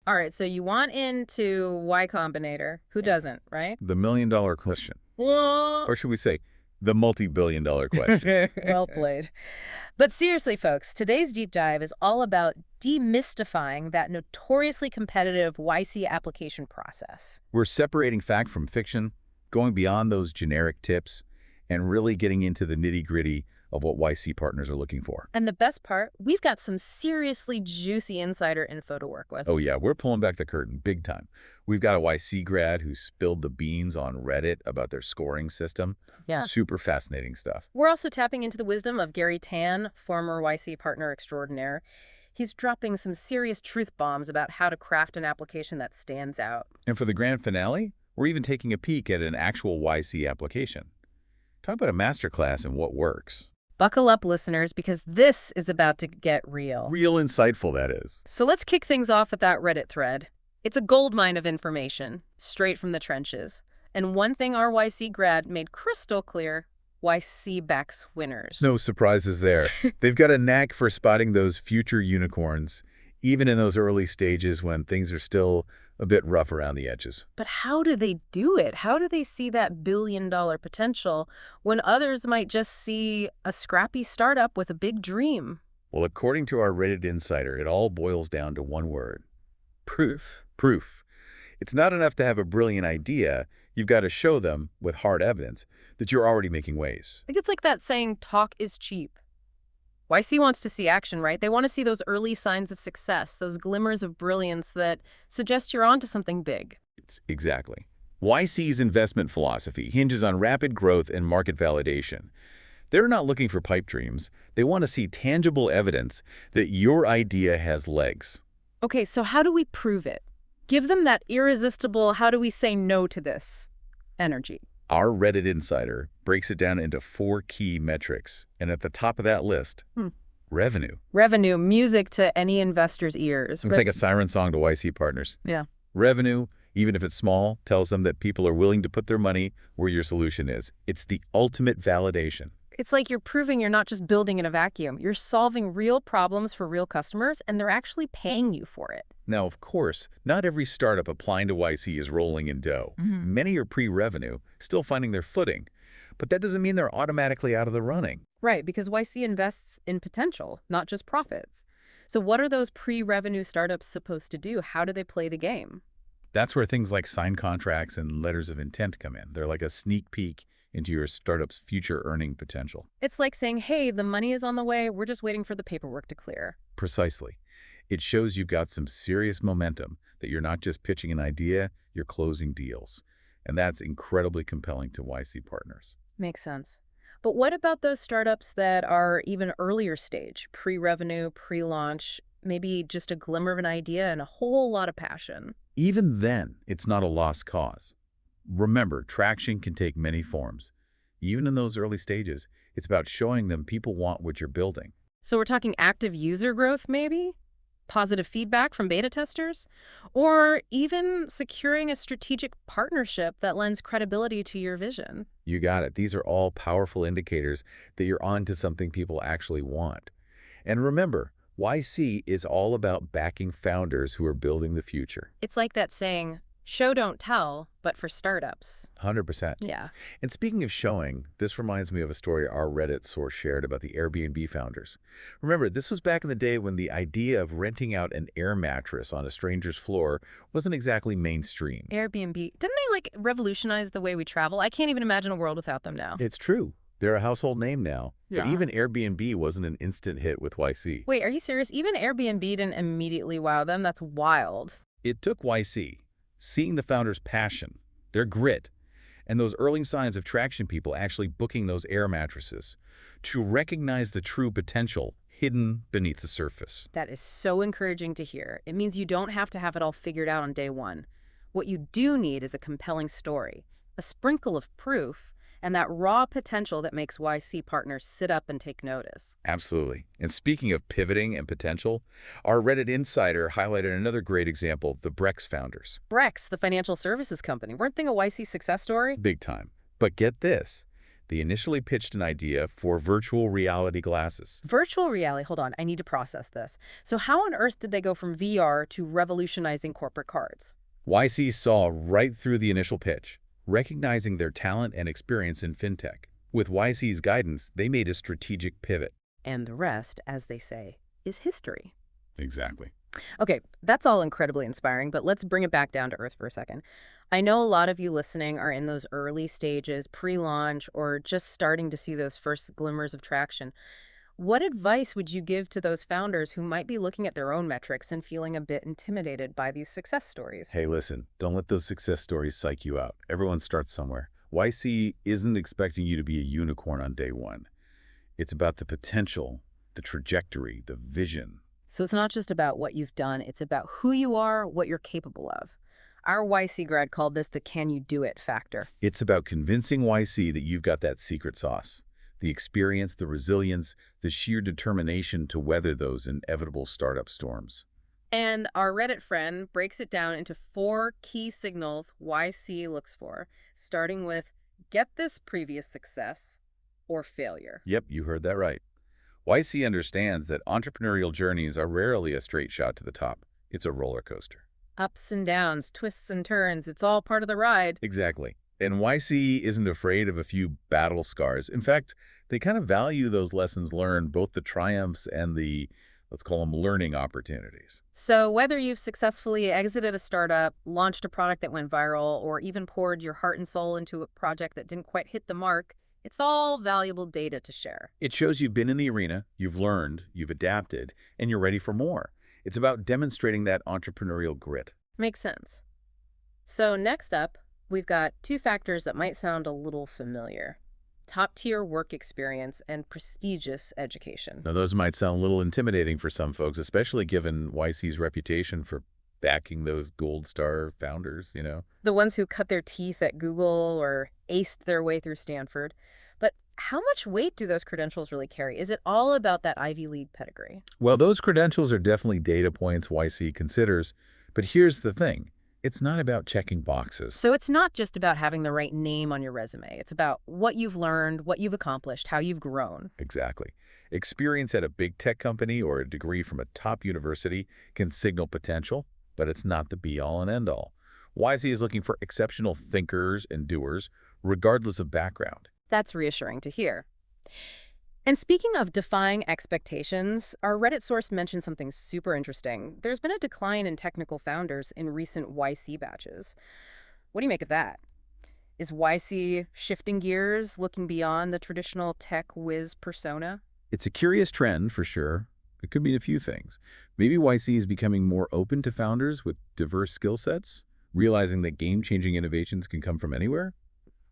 All right, so you want into Y Combinator. Who doesn't, right? The million-dollar question. Well Or should we say, the multi-billion-dollar question. played. But seriously, folks, today's deep dive is all about demystifying that notoriously competitive YC application process. We're separating fact from fiction, going beyond those generic tips, and really getting into the nitty-gritty of what YC partners are looking for. And the best part, we've got some seriously juicy insider info to work with. Oh yeah, we're pulling back the curtain big time. We've got a YC grad who spilled the beans on Reddit about their scoring system. Yeah. Super fascinating stuff. We're also tapping into the wisdom of Gary Tan, former YC partner extraordinaire. He's dropping some serious truth bombs about how to craft an application that stands out. And for the grand finale, we're even taking a peek at an actual YC application. Talk about a masterclass in what works. Buckle up, listeners, because this is about to get real. Real insightful, that is. So let's kick things off with that Reddit thread. It's a goldmine of information, straight from the trenches. And one thing our YC grad made crystal clear, YC backs winners. No surprises there. They've got a knack for spotting those future unicorns, even in those early stages when things are still a bit rough around the edges. But how do they do it? How do they see that billion-dollar potential when others might just see a scrappy startup with a big dream? Well, according to our Reddit insider, it all boils down to one word. Proof. Proof. It's not enough to have a brilliant idea. You've got to show them, with hard evidence, that you're already making waves. It's like that saying, talk is cheap. YC wants to see action, right? They want to see those early signs of success, those glimmers of brilliance that suggest you're onto something big. Exactly. YC's investment philosophy hinges on rapid growth and market validation. They're not looking for pipe dreams. They want to see tangible evidence that your idea has legs. Okay, so how do we prove it? Give them that irresistible, how do we say no to this energy. Our Reddit insider breaks it down into 4 key metrics, and at the top of that list, revenue. Revenue, music to any investor's ears. It's like a siren song to YC partners. Yeah. Revenue, even if it's small, tells them that people are willing to put their money where your solution is. It's the ultimate validation. It's like you're proving you're not just building in a vacuum. You're solving real problems for real customers, and they're actually paying you for it. Now, of course, not every startup applying to YC is rolling in dough. Many are pre-revenue, still finding their footing. But that doesn't mean they're automatically out of the running. Right, because YC invests in potential, not just profits. So what are those pre-revenue startups supposed to do? How do they play the game? That's where things like signed contracts and letters of intent come in. They're like a sneak peek into your startup's future earning potential. It's like saying, hey, the money is on the way. We're just waiting for the paperwork to clear. Precisely. It shows you've got some serious momentum, that you're not just pitching an idea, you're closing deals. And that's incredibly compelling to YC partners. Makes sense. But what about those startups that are even earlier stage, pre-revenue, pre-launch, maybe just a glimmer of an idea and a whole lot of passion? Even then, it's not a lost cause. Remember, traction can take many forms. Even in those early stages, it's about showing them people want what you're building. So we're talking active user growth, maybe? Positive feedback from beta testers? Or even securing a strategic partnership that lends credibility to your vision? You got it. These are all powerful indicators that you're onto something people actually want. And remember, YC is all about backing founders who are building the future. It's like that saying, show don't tell, but for startups. 100%. Yeah. And speaking of showing, this reminds me of a story our Reddit source shared about the Airbnb founders. Remember, this was back in the day when the idea of renting out an air mattress on a stranger's floor wasn't exactly mainstream. Airbnb, didn't they like revolutionize the way we travel? I can't even imagine a world without them now. It's true. They're a household name now. Yeah. But even Airbnb wasn't an instant hit with YC. Wait, are you serious? Even Airbnb didn't immediately wow them? That's wild. It took YC, seeing the founders' passion, their grit, and those early signs of traction, people actually booking those air mattresses, to recognize the true potential hidden beneath the surface. That is so encouraging to hear. It means you don't have to have it all figured out on day one. What you do need is a compelling story, a sprinkle of proof, and that raw potential that makes YC partners sit up and take notice. Absolutely. And speaking of pivoting and potential, our Reddit insider highlighted another great example, the Brex founders. Brex, the financial services company, weren't they a YC success story? Big time. But get this, They initially pitched an idea for virtual reality glasses. Virtual reality, hold on, I need to process this. So how on earth did they go from VR to revolutionizing corporate cards? YC saw right through the initial pitch, recognizing their talent and experience in fintech. With YC's guidance, they made a strategic pivot. And the rest, as they say, is history. Exactly. Okay, that's all incredibly inspiring, but let's bring it back down to earth for a second. I know a lot of you listening are in those early stages, pre-launch, or just starting to see those first glimmers of traction. What advice would you give to those founders who might be looking at their own metrics and feeling a bit intimidated by these success stories? Hey, listen, don't let those success stories psych you out. Everyone starts somewhere. YC isn't expecting you to be a unicorn on day one. It's about the potential, the trajectory, the vision. So it's not just about what you've done, it's about who you are, what you're capable of. Our YC grad called this the can you do it factor. It's about convincing YC that you've got that secret sauce, the experience, the resilience, the sheer determination to weather those inevitable startup storms. And our Reddit friend breaks it down into 4 key signals YC looks for, starting with get this previous success or failure. Yep, you heard that right. YC understands that entrepreneurial journeys are rarely a straight shot to the top. It's a roller coaster. Ups and downs, twists and turns, it's all part of the ride. Exactly. And YC isn't afraid of a few battle scars. In fact, they kind of value those lessons learned, both the triumphs and the, let's call them, learning opportunities. So whether you've successfully exited a startup, launched a product that went viral, or even poured your heart and soul into a project that didn't quite hit the mark, it's all valuable data to share. It shows you've been in the arena, you've learned, you've adapted, and you're ready for more. It's about demonstrating that entrepreneurial grit. Makes sense. So next up, we've got 2 factors that might sound a little familiar. Top-tier work experience and prestigious education. Now, those might sound a little intimidating for some folks, especially given YC's reputation for backing those gold star founders, The ones who cut their teeth at Google or aced their way through Stanford. But how much weight do those credentials really carry? Is it all about that Ivy League pedigree? Well, those credentials are definitely data points YC considers, but here's the thing. It's not about checking boxes. So it's not just about having the right name on your resume. It's about what you've learned, what you've accomplished, how you've grown. Exactly. Experience at a big tech company or a degree from a top university can signal potential, but it's not the be-all and end-all. YC is looking for exceptional thinkers and doers, regardless of background. That's reassuring to hear. And speaking of defying expectations, our Reddit source mentioned something super interesting. There's been a decline in technical founders in recent YC batches. What do you make of that? Is YC shifting gears, looking beyond the traditional tech whiz persona? It's a curious trend, for sure. It could mean a few things. Maybe YC is becoming more open to founders with diverse skill sets, realizing that game-changing innovations can come from anywhere.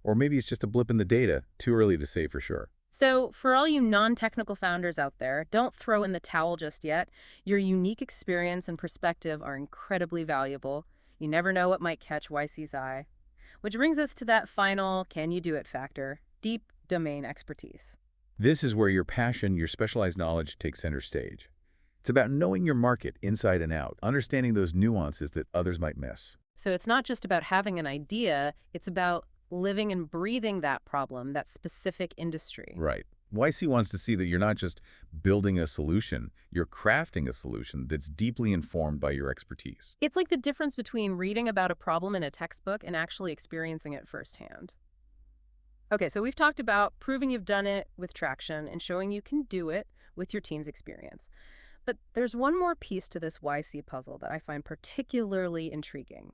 Or maybe it's just a blip in the data, too early to say for sure. So for all you non-technical founders out there, don't throw in the towel just yet. Your unique experience and perspective are incredibly valuable. You never know what might catch YC's eye. Which brings us to that final can you do it factor, deep domain expertise. This is where your passion, your specialized knowledge takes center stage. It's about knowing your market inside and out, understanding those nuances that others might miss. So it's not just about having an idea, it's about living and breathing that problem, that specific industry. Right. YC wants to see that you're not just building a solution, you're crafting a solution that's deeply informed by your expertise. It's like the difference between reading about a problem in a textbook and actually experiencing it firsthand. Okay, so we've talked about proving you've done it with traction and showing you can do it with your team's experience. But there's one more piece to this YC puzzle that I find particularly intriguing.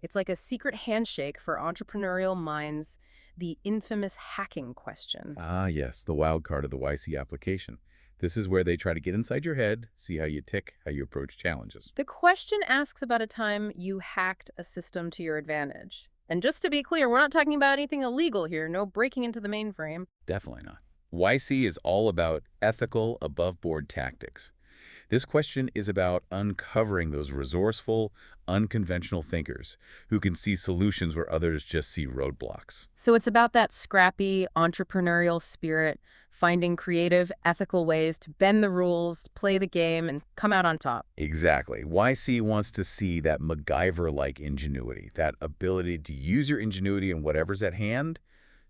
It's like a secret handshake for entrepreneurial minds, the infamous hacking question. Ah, yes, the wild card of the YC application. This is where they try to get inside your head, see how you tick, how you approach challenges. The question asks about a time you hacked a system to your advantage. And just to be clear, we're not talking about anything illegal here, no breaking into the mainframe. Definitely not. YC is all about ethical, above-board tactics. This question is about uncovering those resourceful, unconventional thinkers who can see solutions where others just see roadblocks. So it's about that scrappy, entrepreneurial spirit, finding creative, ethical ways to bend the rules, play the game, and come out on top. Exactly. YC wants to see that MacGyver-like ingenuity, that ability to use your ingenuity in whatever's at hand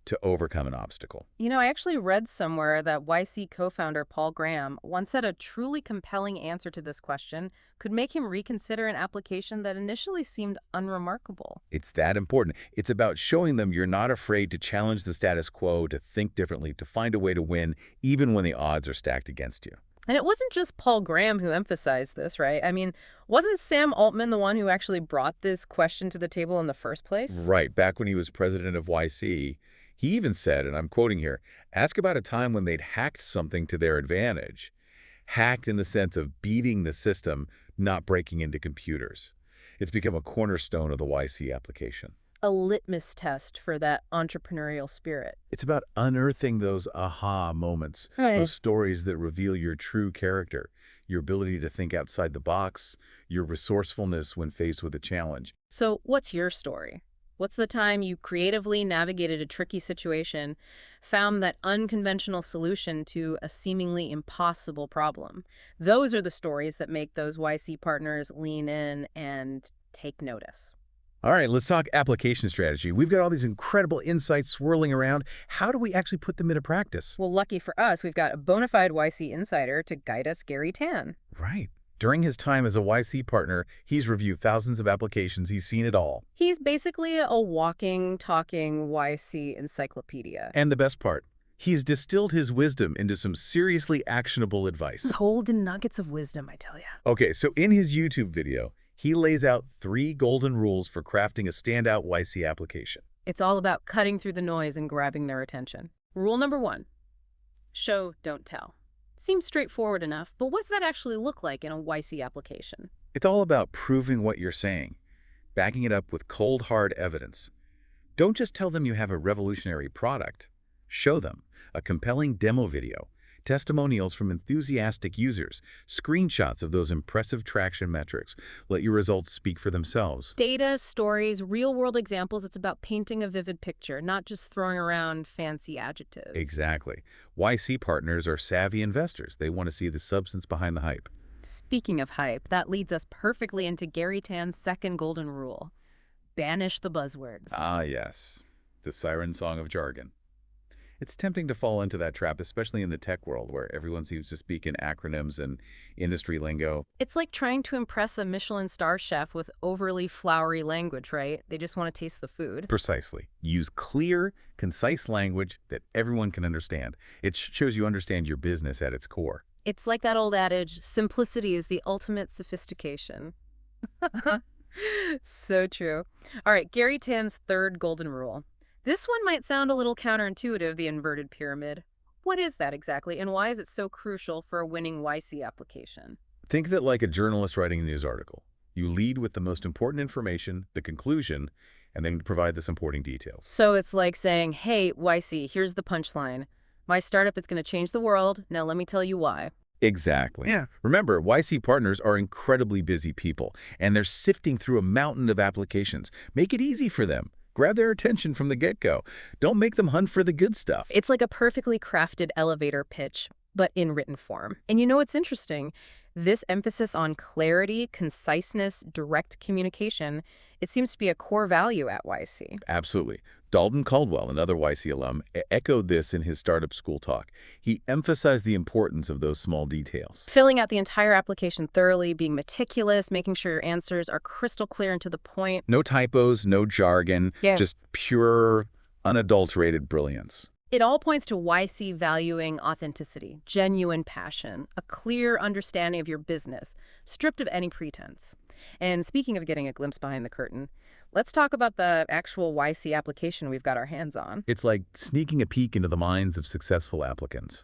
to overcome an obstacle. You know, I actually read somewhere that YC co-founder Paul Graham once said a truly compelling answer to this question could make him reconsider an application that initially seemed unremarkable. It's that important. It's about showing them you're not afraid to challenge the status quo, to think differently, to find a way to win, even when the odds are stacked against you. And it wasn't just Paul Graham who emphasized this, right? I mean, wasn't Sam Altman the one who actually brought this question to the table in the first place? Right. Back when he was president of YC, he even said, and I'm quoting here, ask about a time when they'd hacked something to their advantage. Hacked in the sense of beating the system, not breaking into computers. It's become a cornerstone of the YC application. A litmus test for that entrepreneurial spirit. It's about unearthing those aha moments, Right. those stories that reveal your true character, your ability to think outside the box, your resourcefulness when faced with a challenge. So, what's your story? What's the time you creatively navigated a tricky situation, found that unconventional solution to a seemingly impossible problem? Those are the stories that make those YC partners lean in and take notice. All right, let's talk application strategy. We've got all these incredible insights swirling around. How do we actually put them into practice? Well, lucky for us, we've got a bona fide YC insider to guide us, Gary Tan. Right. During his time as a YC partner, he's reviewed thousands of applications. He's seen it all. He's basically a walking, talking YC encyclopedia. And the best part, he's distilled his wisdom into some seriously actionable advice. Golden nuggets of wisdom, I tell you. Okay, so in his YouTube video, he lays out 3 golden rules for crafting a standout YC application. It's all about cutting through the noise and grabbing their attention. Rule number 1, show, don't tell. Seems straightforward enough, but what does that actually look like in a YC application? It's all about proving what you're saying, backing it up with cold, hard evidence. Don't just tell them you have a revolutionary product. Show them a compelling demo video, testimonials from enthusiastic users, screenshots of those impressive traction metrics. Let your results speak for themselves. Data, stories, real-world examples. It's about painting a vivid picture, not just throwing around fancy adjectives. Exactly. YC partners are savvy investors. They want to see the substance behind the hype. Speaking of hype, that leads us perfectly into Gary Tan's second golden rule. Banish the buzzwords. Ah, yes. The siren song of jargon. It's tempting to fall into that trap, especially in the tech world where everyone seems to speak in acronyms and industry lingo. It's like trying to impress a Michelin star chef with overly flowery language, right? They just want to taste the food. Precisely. Use clear, concise language that everyone can understand. It shows you understand your business at its core. It's like that old adage, simplicity is the ultimate sophistication. So true. All right, Gary Tan's third golden rule. This one might sound a little counterintuitive, the inverted pyramid. What is that exactly, and why is it so crucial for a winning YC application? Think of it like a journalist writing a news article. You lead with the most important information, the conclusion, and then provide the supporting details. So it's like saying, hey, YC, here's the punchline. My startup is going to change the world. Now let me tell you why. Exactly. Yeah. Remember, YC partners are incredibly busy people, and they're sifting through a mountain of applications. Make it easy for them. Grab their attention from the get-go. Don't make them hunt for the good stuff. It's like a perfectly crafted elevator pitch, but in written form. And you know what's interesting? This emphasis on clarity, conciseness, direct communication, it seems to be a core value at YC. Absolutely. Dalton Caldwell, another YC alum, echoed this in his startup school talk. He emphasized the importance of those small details. Filling out the entire application thoroughly, being meticulous, making sure your answers are crystal clear and to the point. No typos, no jargon, just pure, unadulterated brilliance. It all points to YC valuing authenticity, genuine passion, a clear understanding of your business, stripped of any pretense. And speaking of getting a glimpse behind the curtain, let's talk about the actual YC application we've got our hands on. It's like sneaking a peek into the minds of successful applicants.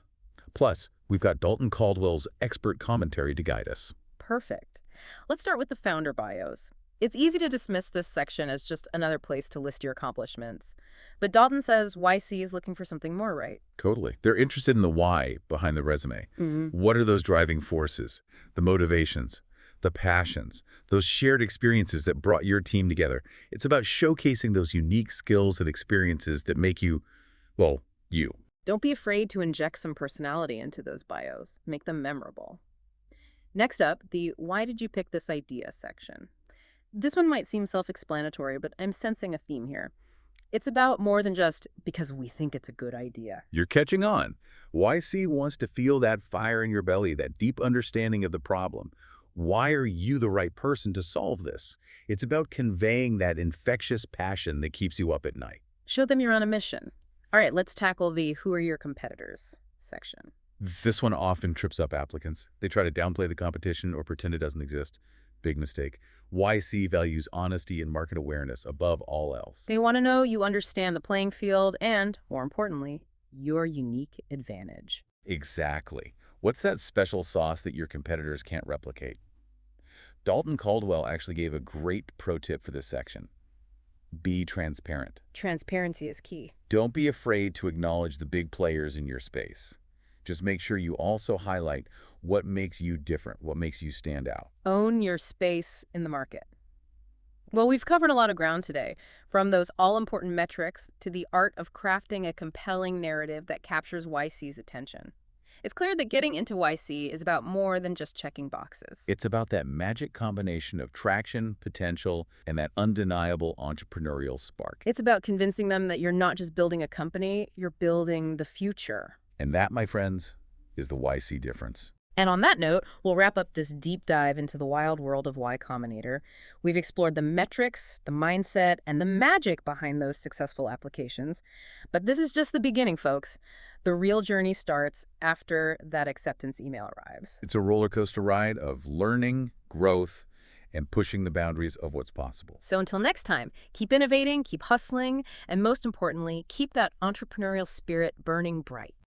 Plus, we've got Dalton Caldwell's expert commentary to guide us. Perfect. Let's start with the founder bios. It's easy to dismiss this section as just another place to list your accomplishments. But Dalton says YC is looking for something more, right? Totally. They're interested in the why behind the resume. What are those driving forces, the motivations, the passions, those shared experiences that brought your team together? It's about showcasing those unique skills and experiences that make you, well, you. Don't be afraid to inject some personality into those bios. Make them memorable. Next up, the why did you pick this idea section. This one might seem self-explanatory, but I'm sensing a theme here. It's about more than just because we think it's a good idea. You're catching on. YC wants to feel that fire in your belly, that deep understanding of the problem. Why are you the right person to solve this? It's about conveying that infectious passion that keeps you up at night. Show them you're on a mission. All right, let's tackle the who are your competitors section. This one often trips up applicants. They try to downplay the competition or pretend it doesn't exist. Big mistake. YC values honesty and market awareness above all else. They want to know you understand the playing field and, more importantly, your unique advantage. Exactly. What's that special sauce that your competitors can't replicate? Dalton Caldwell actually gave a great pro tip for this section. Be transparent. Transparency is key. Don't be afraid to acknowledge the big players in your space. Just make sure you also highlight what makes you different, what makes you stand out. Own your space in the market. Well, we've covered a lot of ground today, from those all-important metrics to the art of crafting a compelling narrative that captures YC's attention. It's clear that getting into YC is about more than just checking boxes. It's about that magic combination of traction, potential, and that undeniable entrepreneurial spark. It's about convincing them that you're not just building a company, you're building the future. And that, my friends, is the YC difference. And on that note, we'll wrap up this deep dive into the wild world of Y Combinator. We've explored the metrics, the mindset, and the magic behind those successful applications. But this is just the beginning, folks. The real journey starts after that acceptance email arrives. It's a roller coaster ride of learning, growth, and pushing the boundaries of what's possible. So until next time, keep innovating, keep hustling, and most importantly, keep that entrepreneurial spirit burning bright.